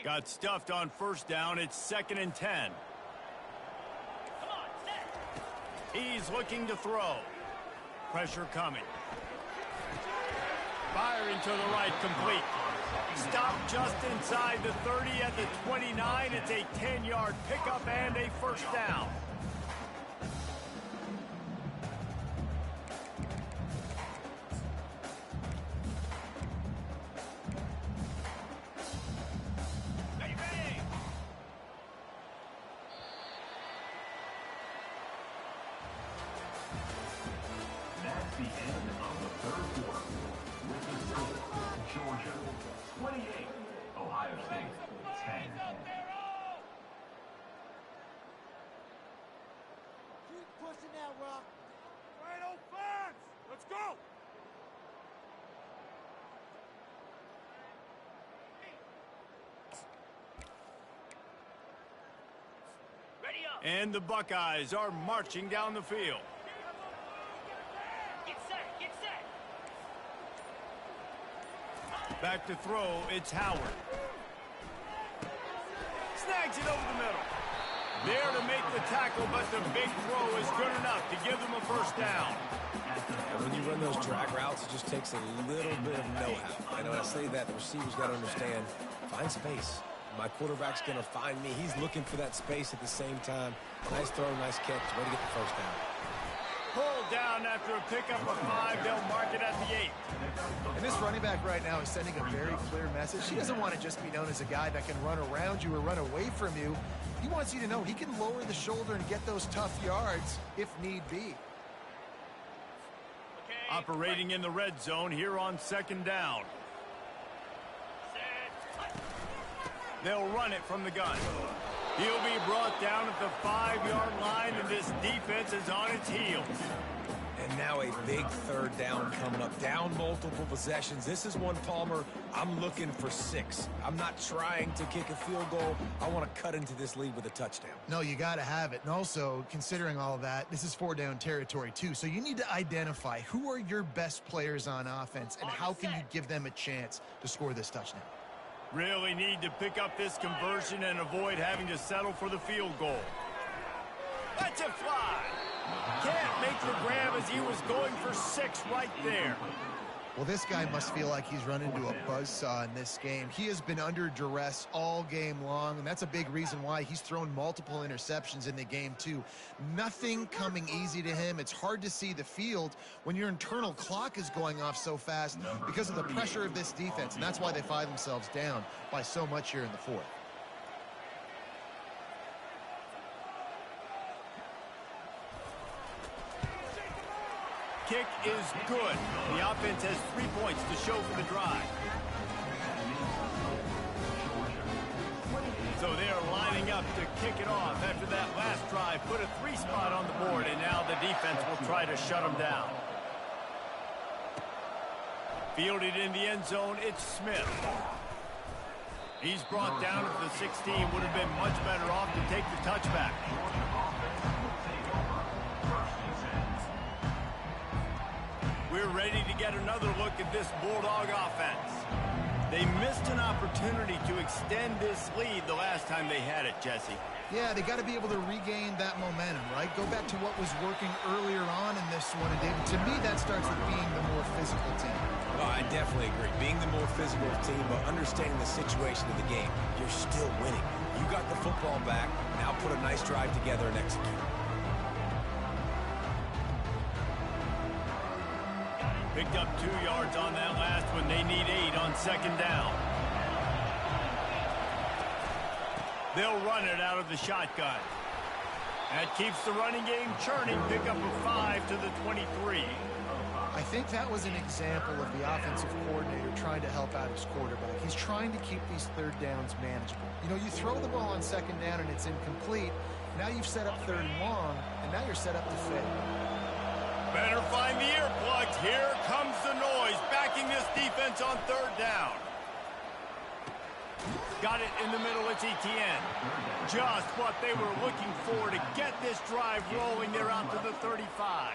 Got stuffed on first down. It's 2nd and 10. He's looking to throw. Pressure coming. Firing to the right, complete. Stopped just inside the 30 at the 29. It's a 10-yard pickup and a first down. That's the end of the third quarter. With the score, Georgia 28, Ohio State 10. Keep pushing that rock. Right on fans. Let's go. Ready up. And the Buckeyes are marching down the field. Get set. Get set. Back to throw, it's Howard. Snags it over the middle. There to make the tackle, but the big throw is good enough to give them a first down. And when you run those drag routes, it just takes a little bit of know-how. And when I say that, the receiver's got to understand, find space. My quarterback's going to find me. He's looking for that space at the same time. Nice throw, nice catch. Way to get the first down. Pulled down after a pickup of 5. They'll mark it at the 8. And this running back right now is sending a very clear message. He doesn't want to just be known as a guy that can run around you or run away from you. He wants you to know he can lower the shoulder and get those tough yards if need be. Operating in the red zone here on second down. They'll run it from the gun. He'll be brought down at the 5-yard line, and this defense is on its heels. And now a big third down coming up. Down multiple possessions. This is one, Palmer, I'm looking for 6. I'm not trying to kick a field goal. I want to cut into this lead with a touchdown. No, you got to have it. And also, considering all of that, this is 4-down territory too. So you need to identify who are your best players on offense and how can you give them a chance to score this touchdown. Really need to pick up this conversion and avoid having to settle for the field goal. Let's it fly. Can't make the grab as he was going for 6 right there. Well, this guy must feel like he's run into a buzzsaw in this game. He has been under duress all game long, and that's a big reason why he's thrown multiple interceptions in the game, too. Nothing coming easy to him. It's hard to see the field when your internal clock is going off so fast because of the pressure of this defense, and that's why they find themselves down by so much here in the fourth. Kick is good. The offense has 3 points to show for the drive. So they are lining up to kick it off after that last drive. Put a 3 spot on the board, and now the defense will try to shut them down. Fielded in the end zone, it's Smith. He's brought down at the 16. Would have been much better off to take the touchback. We're ready to get another look at this Bulldog offense. They missed an opportunity to extend this lead the last time they had it, Jesse. Yeah, they got to be able to regain that momentum, right? Go back to what was working earlier on in this one. And David, to me, that starts with being the more physical team. Well, I definitely agree. Being the more physical team, but understanding the situation of the game. You're still winning. You got the football back. Now put a nice drive together and execute. Picked up 2 yards on that last one. They need 8 on second down. They'll run it out of the shotgun. That keeps the running game churning. Pick up a 5 to the 23. I think that was an example of the offensive coordinator trying to help out his quarterback. He's trying to keep these third downs manageable. You know, you throw the ball on second down and it's incomplete. Now you've set up third and long, and now you're set up to fail. Better find the earplugs. Here comes the noise, backing this defense on third down. Got it in the middle. It's Kttn. Just what they were looking for to get this drive rolling. They're out to the 35.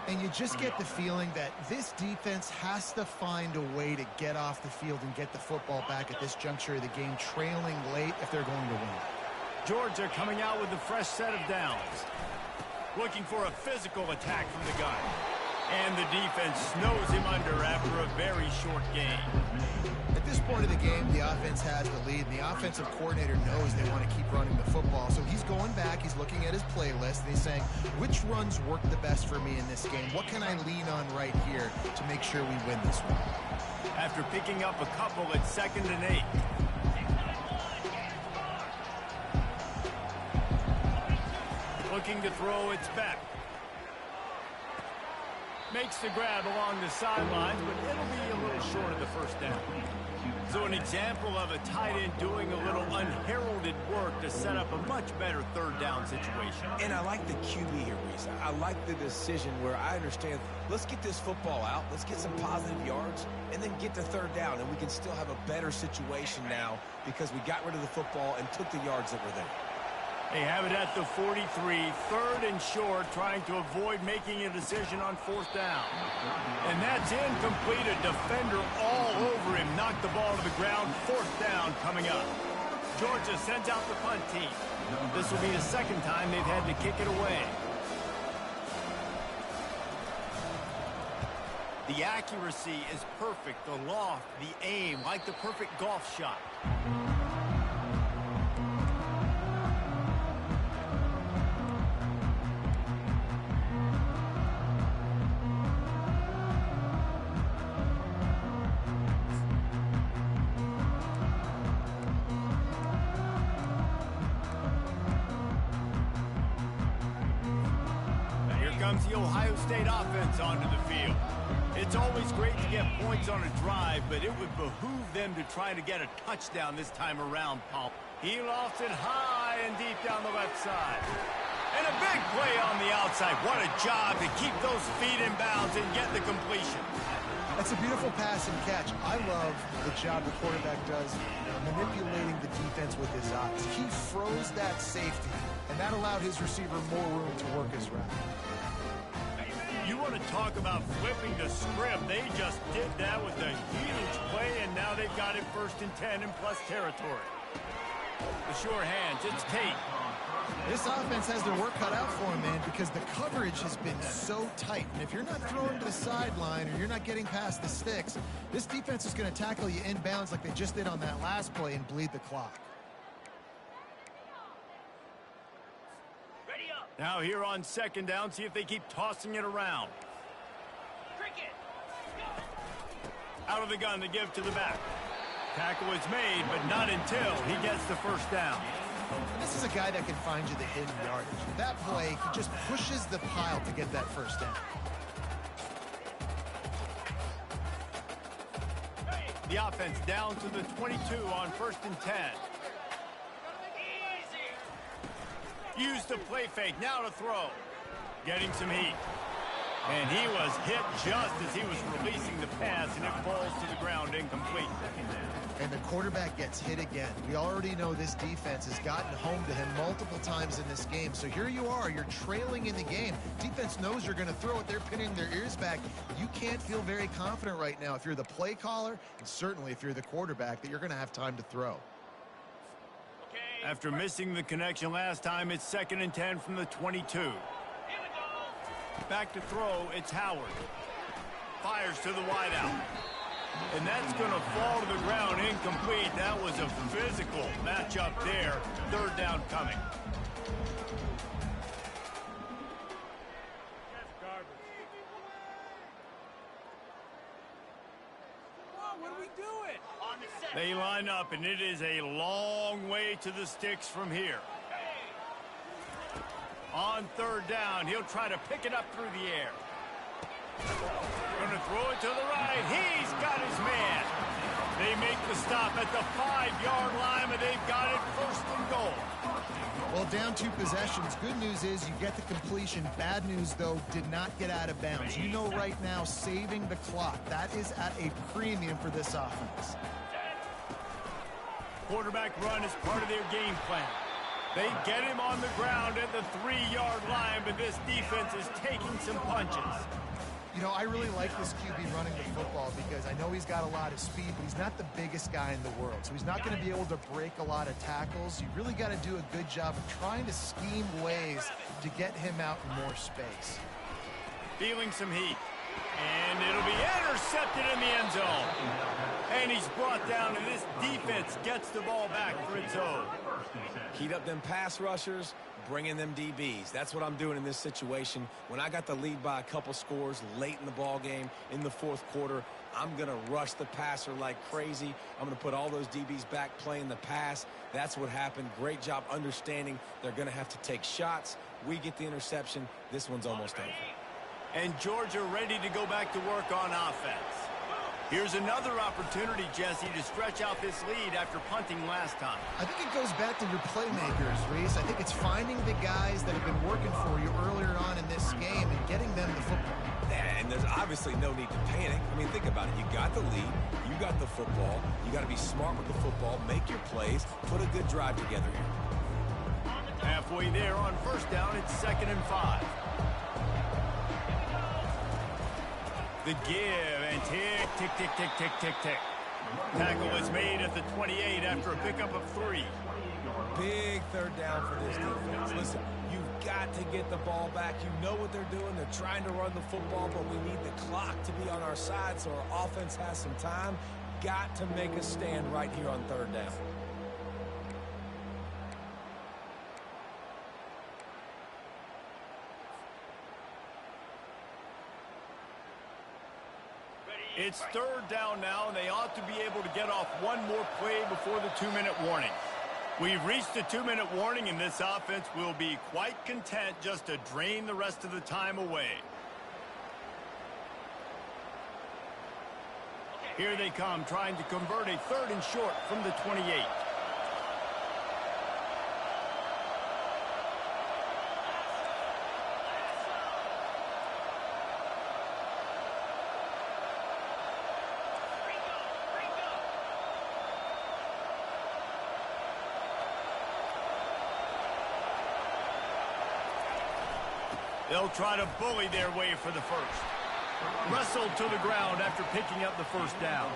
And you just get the feeling that this defense has to find a way to get off the field and get the football back at this juncture of the game, trailing late if they're going to win. Georgia coming out with a fresh set of downs. Looking for a physical attack from the gun. And the defense snows him under after a very short game. At this point of the game, the offense has the lead, and the offensive coordinator knows they want to keep running the football. So he's going back, he's looking at his playlist, and he's saying, which runs work the best for me in this game? What can I lean on right here to make sure we win this one? After picking up a couple at 2nd and 8. Looking to throw, it's back. Makes the grab along the sidelines, but it'll be a little short of the first down. So an example of a tight end doing a little unheralded work to set up a much better third down situation. And I like the QB here, Reese. I like the decision where I understand, let's get this football out, let's get some positive yards, and then get to third down, and we can still have a better situation now because we got rid of the football and took the yards that were there. They have it at the 43, 3rd and short, trying to avoid making a decision on 4th down. And that's incomplete. A defender all over him. Knocked the ball to the ground. 4th down coming up. Georgia sends out the punt team. This will be the 2nd time they've had to kick it away. The accuracy is perfect. The loft, the aim, like the perfect golf shot. Comes the Ohio State offense onto the field. It's always great to get points on a drive, but it would behoove them to try to get a touchdown this time around, Paul. He lofts it high and deep down the left side. And a big play on the outside. What a job to keep those feet in bounds and get the completion. That's a beautiful pass and catch. I love the job the quarterback does manipulating the defense with his eyes. He froze that safety, and that allowed his receiver more room to work his route. You want to talk about flipping the script. They just did that with a huge play, and now they've got it 1st and 10 in plus territory. The sure hands, it's Tate. This offense has their work cut out for them, man, because the coverage has been so tight. And if you're not throwing to the sideline or you're not getting past the sticks, this defense is going to tackle you inbounds like they just did on that last play and bleed the clock. Ready up. Now here on second down, see if they keep tossing it around. Cricket. Out of the gun to give to the back. Tackle is made, but not until he gets the first down. This is a guy that can find you the hidden yardage. That play, he just pushes the pile to get that first down. The offense down to the 22 on 1st and 10. Easy. Use the play fake, now to throw. Getting some heat. And he was hit just as he was releasing the pass, and it falls to the ground incomplete. And the quarterback gets hit again. We already know this defense has gotten home to him multiple times in this game. So here you are, you're trailing in the game. Defense knows you're going to throw it. They're pinning their ears back. You can't feel very confident right now if you're the play caller, and certainly if you're the quarterback, that you're going to have time to throw. Okay. After missing the connection last time, it's 2nd and 10 from the 22. Here we go. Back to throw, it's Howard. Fires to the wideout. And that's going to fall to the ground incomplete. That was a physical matchup there. 3rd down coming. That's garbage. Come on, what are we doing? On the set. They line up, and it is a long way to the sticks from here. On 3rd down, he'll try to pick it up through the air. Going to throw it to the right. He's got his man. They make the stop at the 5-yard line, but they've got it 1st and goal. Well, down 2 possessions. Good news is you get the completion. Bad news, though, did not get out of bounds. You know right now, saving the clock. That is at a premium for this offense. Quarterback run is part of their game plan. They get him on the ground at the 3-yard line, but this defense is taking some punches. You know, I really like this QB running the football because I know he's got a lot of speed, but he's not the biggest guy in the world. So he's not going to be able to break a lot of tackles. You really got to do a good job of trying to scheme ways to get him out in more space. Feeling some heat. And it'll be intercepted in the end zone. And he's brought down, and this defense gets the ball back for its own. Heat up them pass rushers, bring in them DBs. That's what I'm doing in this situation. When I got the lead by a couple scores late in the ball game in the 4th quarter, I'm going to rush the passer like crazy. I'm going to put all those DBs back playing the pass. That's what happened. Great job understanding they're going to have to take shots. We get the interception. This one's almost over. And Georgia ready to go back to work on offense. Here's another opportunity, Jesse, to stretch out this lead after punting last time. I think it goes back to your playmakers, Reese. I think it's finding the guys that have been working for you earlier on in this game and getting them the football. And there's obviously no need to panic. I mean, think about it. You got the lead. You got the football. You got to be smart with the football. Make your plays. Put a good drive together here. Halfway there on 1st down, it's 2nd and 5. The give, and tick, tick, tick, tick, tick, tick, tick. Tackle is made at the 28 after a pickup of 3. Big 3rd down for this defense. Listen, you've got to get the ball back. You know what they're doing. They're trying to run the football, but we need the clock to be on our side so our offense has some time. Got to make a stand right here on 3rd down. It's 3rd down now, and they ought to be able to get off one more play before the 2-minute warning. We've reached the 2-minute warning, and this offense will be quite content just to drain the rest of the time away. Here they come, trying to convert a 3rd and short from the 28. They'll try to bully their way for the 1st. Wrestled to the ground after picking up the 1st down.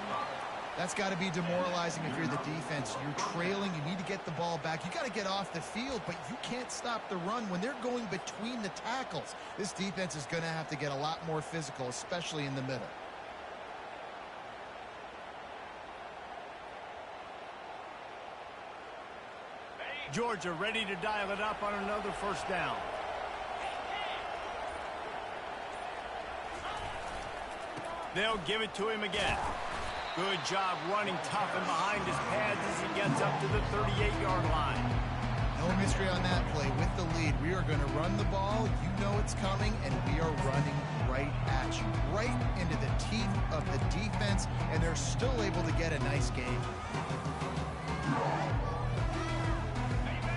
That's got to be demoralizing if you're the defense. You're trailing. You need to get the ball back. You got to get off the field, but you can't stop the run when they're going between the tackles. This defense is going to have to get a lot more physical, especially in the middle. Georgia ready to dial it up on another first down. They'll give it to him again. Good job running tough and behind his pads as he gets up to the 38-yard line. No mystery on that play. With the lead, we are going to run the ball. You know it's coming, and we are running right at you, right into the teeth of the defense, and they're still able to get a nice gain.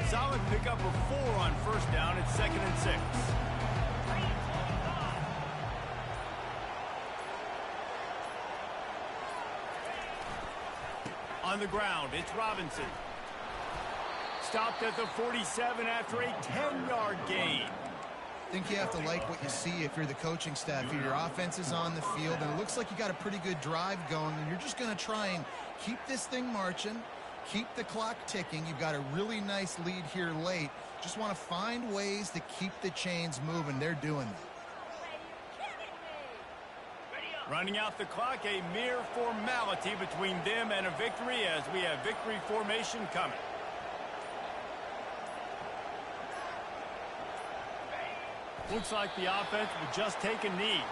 Solid pickup of 4 on first down at 2nd and 6. On the ground, it's Robinson. Stopped at the 47 after a 10-yard gain. I think you have to like what you see if you're the coaching staff here. Your offense is on the field, and it looks like you got a pretty good drive going, and you're just going to try and keep this thing marching, keep the clock ticking. You've got a really nice lead here late. Just want to find ways to keep the chains moving. They're doing that. Running out the clock, a mere formality between them and a victory as we have victory formation coming. Looks like the offense will just take a knee.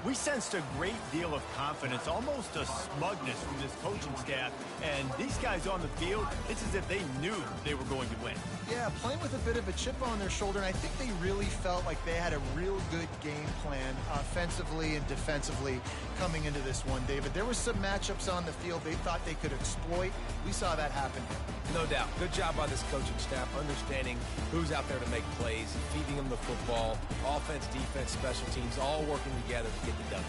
We sensed a great deal of confidence, almost a smugness from this coaching staff. And these guys on the field, it's as if they knew they were going to win. Yeah, playing with a bit of a chip on their shoulder, and I think they really felt like they had a real good game plan offensively and defensively coming into this one, David. There were some matchups on the field they thought they could exploit. We saw that happen. No doubt. Good job by this coaching staff, understanding who's out there to make plays, feeding them the football, offense, defense, special teams, all working together to get the W.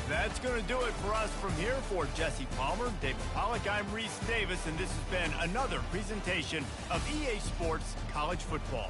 That's going to do it for us from here. For Jesse Palmer, David Pollack, I'm Reese Davis, and this has been another presentation of EA Sports College Football.